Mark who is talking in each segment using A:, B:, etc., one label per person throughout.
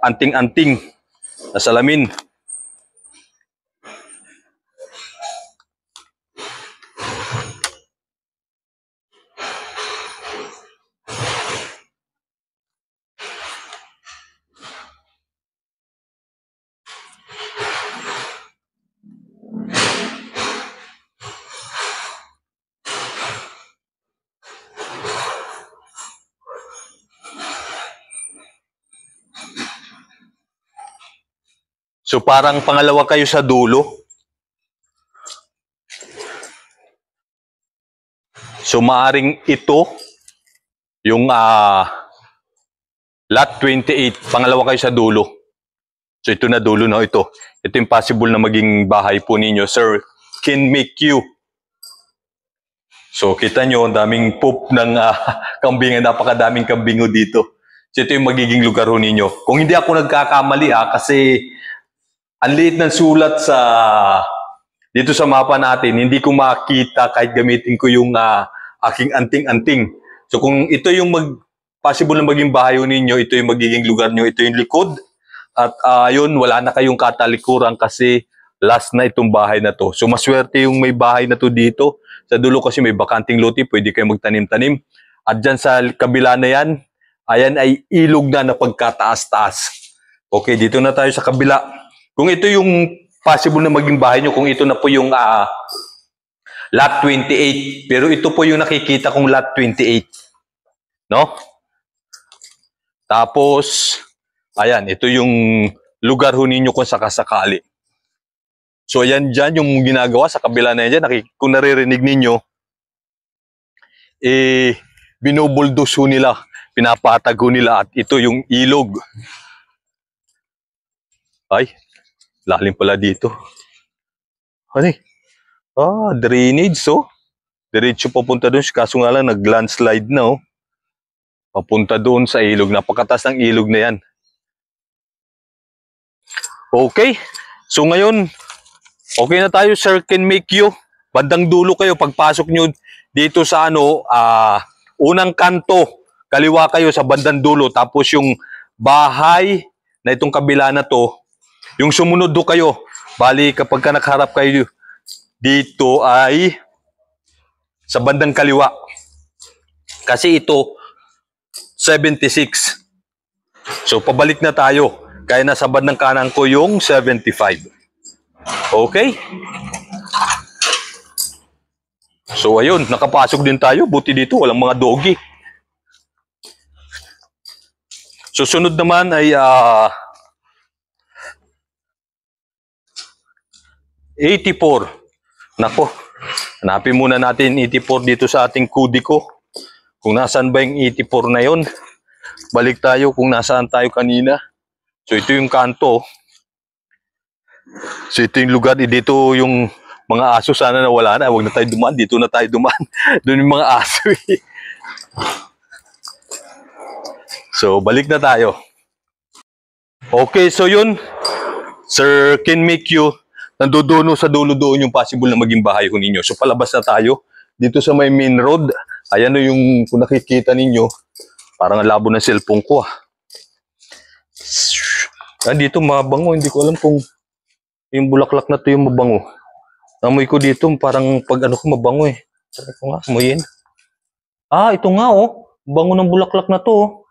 A: anting-anting na salamin. So parang pangalawa kayo sa dulo. So maaring ito yung lot 28, pangalawa kayo sa dulo. So ito na dulo, no? Ito yung possible na maging bahay po ninyo, Sir Ken McHugh. So kita nyo, ang daming poop ng kambing, napakadaming kambingo dito. So ito yung magiging lugar ho ninyo. Kung hindi ako nagkakamali kasi ang liit ng sulat dito sa mapa natin, hindi ko makita kahit gamitin ko yung aking anting-anting. So kung ito yung possible na maging bahay ninyo, ito yung magiging lugar nyo, ito yung likod. At yun, wala na kayong katalikuran kasi last na itong bahay na to. So maswerte yung may bahay na to dito. Sa dulo kasi may bakanting lote, pwede kayo magtanim-tanim. At dyan sa kabila na yan, ayan ay ilog na pagkataas-taas. Okay, dito na tayo sa kabila. Kung ito yung possible na maging bahay nyo, kung ito na po yung lot 28, pero ito po yung nakikita kong lot 28. No? Tapos, ayan, ito yung lugar ho ninyo kung sakasakali. So, ayan dyan yung ginagawa sa kabila na yan. Kung naririnig ninyo, binubuldos ho nila, pinapatag ho nila, at ito yung ilog. Ay, lalim pala dito. Ano eh? Drainage, so. Diretso papunta doon. Kaso nga lang, nag-landslide na, oh. Papunta doon sa ilog. Napakatas ng ilog na yan. Okay. So ngayon, okay na tayo, Sir Ken McHugh. Bandang dulo kayo. Pagpasok nyo dito sa unang kanto, kaliwa kayo sa bandang dulo. Tapos yung bahay na itong kabila na to, yung sumunod do kayo, bali kapag ka nakaharap kayo dito ay sa bandang kaliwa. Kasi ito, 76. So pabalik na tayo. Kaya nasa bandang kanan ko yung 75. Okay? So ayun, nakapasok din tayo. Buti dito, walang mga doggy. Susunod naman ay 84. Nako, hanapin muna natin 84 dito sa ating kudiko. Kung nasaan ba yung 84 na yon. Balik tayo kung nasaan tayo kanina. So ito yung kanto. So ito yung lugar. Dito yung mga aso, sana nawala na. Huwag na tayo dumaan. Dito na tayo dumaan. Doon yung mga aso. So balik na tayo. Okay, so yun. Sir Ken McHugh. Nandoon sa dulo doon yung possible na maging bahay ho ninyo. So palabas na tayo dito sa may main road. Ayan o yung kung nakikita ninyo, parang labo ng cellphone ko. Dito mabango, hindi ko alam kung yung bulaklak na to yung mabango. Amoy ko dito parang pag ano ko mabango eh. Sabi ko nga, amoyin. Ito nga oh, bango ng bulaklak na to.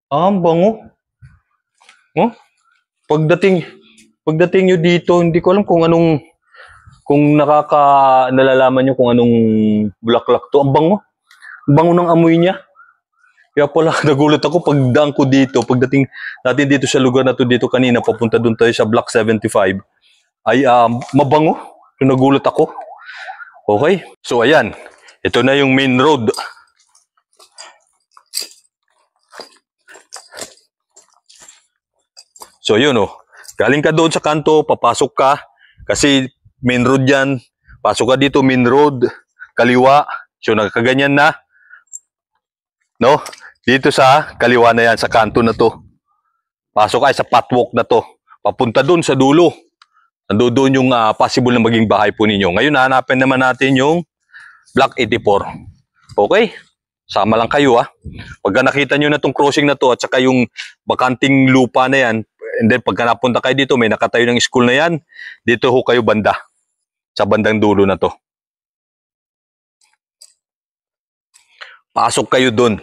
A: Ang bango. Oh, Pagdating nyo dito, hindi ko alam kung nalalaman nyo kung anong bulaklak to. Ang bango. Ang bango ng amoy niya. Kaya pala, nagulat ako pagdaan ko dito. Pagdating natin dito sa lugar na to dito kanina, papunta doon tayo sa Block 75, ay mabango. So, nagulat ako. Okay? So, ayan. Ito na yung main road. So, yun oh. Galing ka doon sa kanto, papasok ka. Kasi main road yan. Pasok ka dito, main road. Kaliwa. So, nagkaganyan na. No? Dito sa kaliwa na yan, sa kanto na to. Pasok ka sa patwalk na to. Papunta doon sa dulo. Nandoon yung possible na maging bahay po ninyo. Ngayon, hanapin naman natin yung Block 84. Okay? Sama lang kayo ha. Pagka nakita nyo na itong crossing na to at saka yung bakanting lupa na yan, and then pagka napunta kayo dito, may nakatayo ng school na yan, dito ho kayo banda. Sa bandang dulo na to. Pasok kayo dun.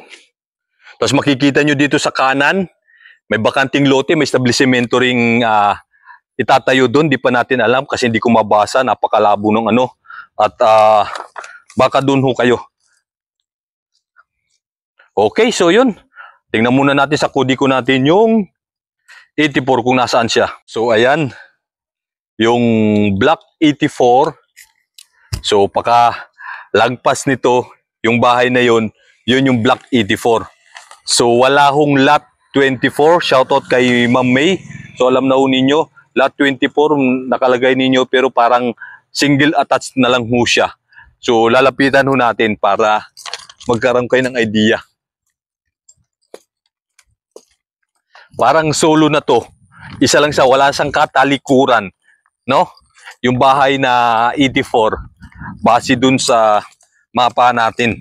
A: Tapos makikita nyo dito sa kanan, may bakanting lote, may establishmento ring itatayo dun. Di pa natin alam kasi hindi ko mabasa, napakalabo ng ano. At baka dun ho kayo. Okay, so yun. Tingnan muna natin sa kodi ko natin yung 84 kung nasaan siya. So ayan, yung block 84. So paka lagpas nito, yung bahay na yun yung block 84. So wala hong lot 24. Shoutout kay Ma'am May. So alam na ho ninyo, lot 24 nakalagay ninyo pero parang single attached na lang ho siya. So lalapitan ho natin para magkaroon kayo ng idea. Parang solo na to. Isa lang siya, wala siyang katalikuran, no? Yung bahay na 84 base dun sa mapa natin.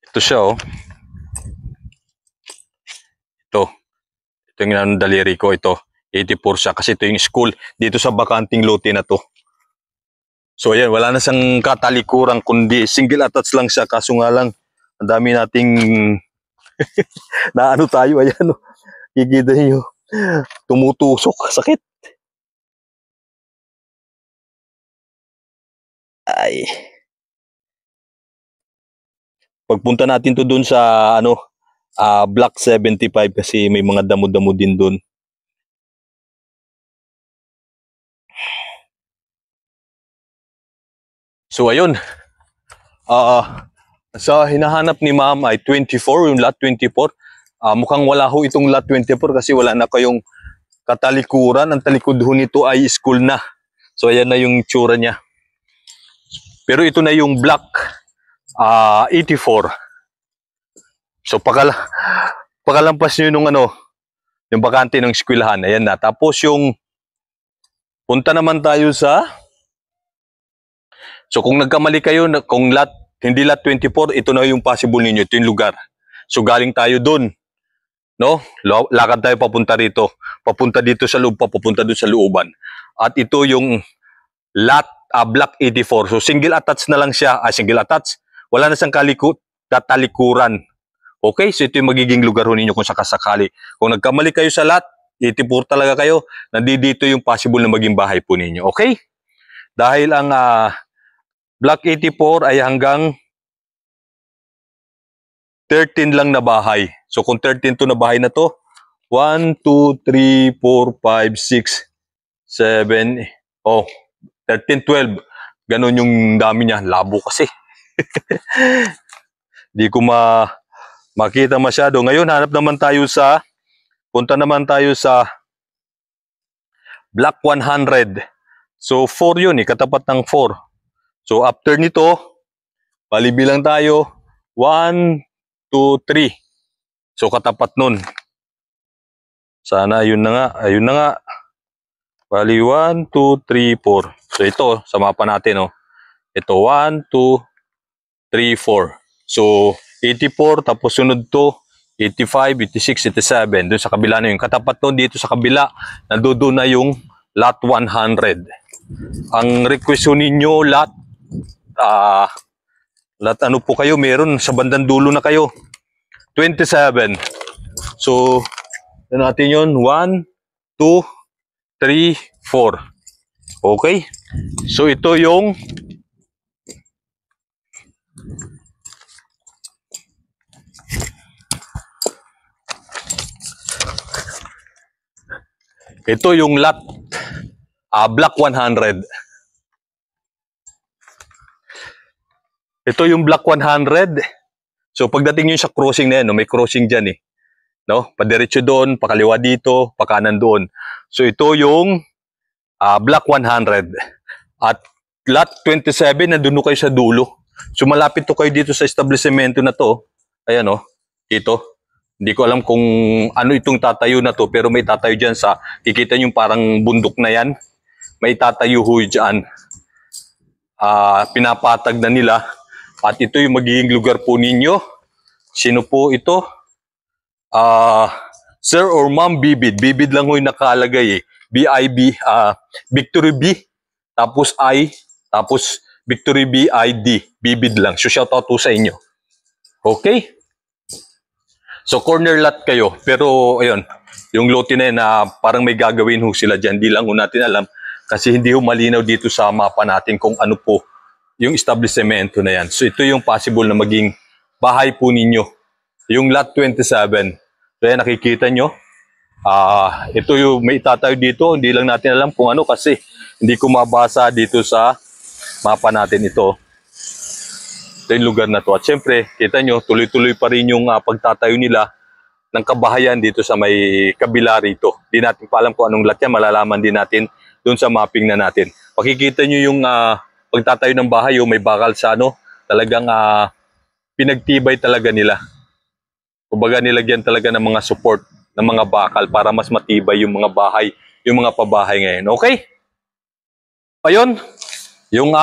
A: Ito siya, oh. Ito yung daliri ko, ito. 84 siya kasi ito yung school dito sa bakanting lote na to. So ayan, wala na siyang katalikuran kundi single attached lang siya, kaso nga lang ang dami nating na ano tayo, ayan, oh. Kikita niyo, tumutusok, sakit. Ay. Pagpunta natin to doon sa ano, block 75 kasi may mga damo-damo din doon. So ayun. Sa hinahanap ni Ma'am ay 24, yung lot 24. Mukhang wala ho itong lot 24 kasi wala na kayong katalikuran. Ang talikod ho nito ay school na. So ayan na yung tsura niya. Pero ito na yung block 84. So pagkalampas nyo nung ano, yung bakante ng eskwelahan, ayan na. Tapos yung punta naman tayo sa, so kung nagkamali kayo, kung hindi lot 24, ito na yung possible ninyo, ito yung lugar. So galing tayo dun, no? Lakad tayo papunta rito. Papunta dito sa loob, papunta doon sa looban. At ito yung lot block 84. So single attached na lang siya, single attached. Wala na siyang katalikuran. Okay, so ito yung magiging lugar ho ninyo kung sakasakali. Kung nagkamali kayo sa lot 84 talaga kayo, nandito yung possible na maging bahay po ninyo. Okay? Dahil ang block 84 ay hanggang 13 lang na bahay. So kung 13 to na bahay na to, 1, 2, 3, 4, 5, 6, 7, 13, 12. Ganon yung dami niya. Labo kasi. Di ko makita masyado. Ngayon, punta naman tayo sa block 100. So 4 yun, katapat ng 4. So after nito, palibilang tayo, 1, 2, 3. So katapat nun. Sana, ayun na nga. Bali, 1, 2, 3, 4. So ito, sa mapa natin, oh. Ito, 1, 2, 3, 4. So, 84, tapos sunod to, 85, 86, 87. Doon sa kabila na yung katapat nun, dito sa kabila, nandoon na yung lot 100. Ang request ninyo, lot ano po kayo, meron sa bandang dulo na kayo. 27. So, natin yun, 1, 2, 3, 4. Okay? So, ito yung lot block 100. Ito yung block 100. So pagdating nyo sa crossing na yan, no, may crossing dyan eh. No? Padiretso doon, pakaliwa dito, pakanan doon. So ito yung block 100. At lot 27, nandun kayo sa dulo. So malapit to kayo dito sa establishmento na to. Ayan o, dito. Hindi ko alam kung ano itong tatayo na to, pero may tatayo dyan sa, kikita nyo parang bundok na yan. May tatayo ho dyan. Pinapatag na nila. At ito yung magiging lugar po ninyo. Sino po ito? Sir or Ma'am Bibid. Bibid lang ho yung nakalagay eh. B-I-B, Victory B, tapos I, tapos Victory B-I-D. Bibid lang. So shout out po sa inyo. Okay? So corner lot kayo. Pero ayun, yung lote na yun na parang may gagawin ho sila dyan. Di lang ho natin alam. Kasi hindi ho malinaw dito sa mapa natin kung ano po yung establishmento na yan. So ito yung possible na maging bahay po ninyo. Yung lot 27. So yan, nakikita nyo. Ito yung may itatayo dito. Hindi lang natin alam kung ano kasi hindi ko mabasa dito sa mapa natin ito. Ito yung lugar na to. At syempre, kita nyo, tuloy-tuloy pa rin yung pagtatayo nila ng kabahayan dito sa may kabila rito. Hindi natin pa alam kung anong lot yan. Malalaman din natin doon sa mapping na natin. Makikita nyo yung pagtatayo ng bahay, may bakal sa ano. Talagang pinagtibay talaga nila. Kumbaga nilagyan talaga ng mga support ng mga bakal para mas matibay yung mga bahay, yung mga pabahay ngayon. Okay? Ayun, yung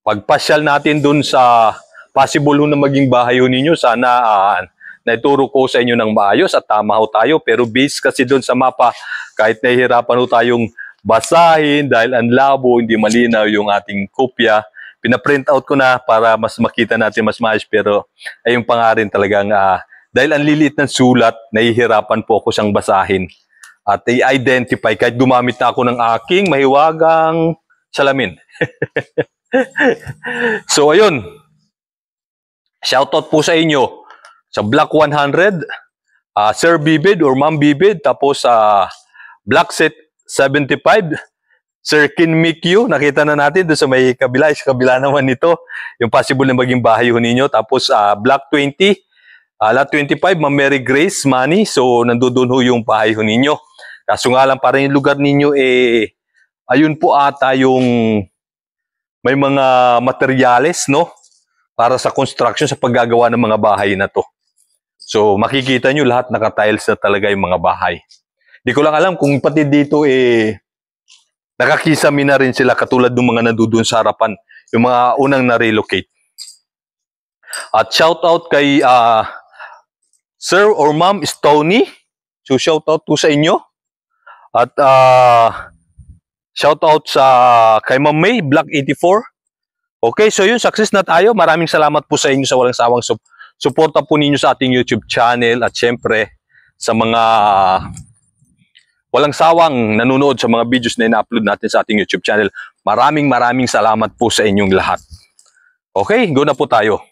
A: pagpasyal natin dun sa possible na maging bahay ninyo, sana naituro ko sa inyo ng maayos at tama ho tayo. Pero based kasi dun sa mapa, kahit nahihirapan ho tayong basahin dahil ang labo, hindi malinaw yung ating kopya, pina-print out ko na para mas makita natin mas maayos. Pero ayun pa nga rin talagang dahil ang liliit ng sulat, nahihirapan po ako siyang basahin at i-identify kahit gumamit na ako ng aking mahiwagang salamin. So ayun, shoutout po sa inyo sa Block 100, Sir Bibid or Ma'am Bibid, tapos Block Set 75, Sir Kin Mikyu, nakita na natin doon sa may kabila, sa kabila naman nito, yung possible na maging bahay ho ninyo. Tapos Block 20, Lot 25, Ma'am Mary Grace Manny, so nandoon ho yung bahay ho ninyo. Kaso nga lang parang yung lugar ninyo ayun po ata yung may mga materyales, no? Para sa construction, sa paggagawa ng mga bahay na to. So makikita nyo lahat naka-tiles na talaga yung mga bahay. Di ko lang alam kung pati dito nakakisami na rin sila katulad ng mga nandoon sa harapan, yung mga unang na-relocate. At shout out kay Sir or Ma'am Stony. So shout out po sa inyo. At shout out kay Ma'am May, Block 84. Okay, so yun, success na tayo. Maraming salamat po sa inyo sa walang sawang suporta po ninyo sa ating YouTube channel at syempre sa mga walang sawang nanonood sa mga videos na ina-upload natin sa ating YouTube channel. Maraming salamat po sa inyong lahat. Okay, go na po tayo.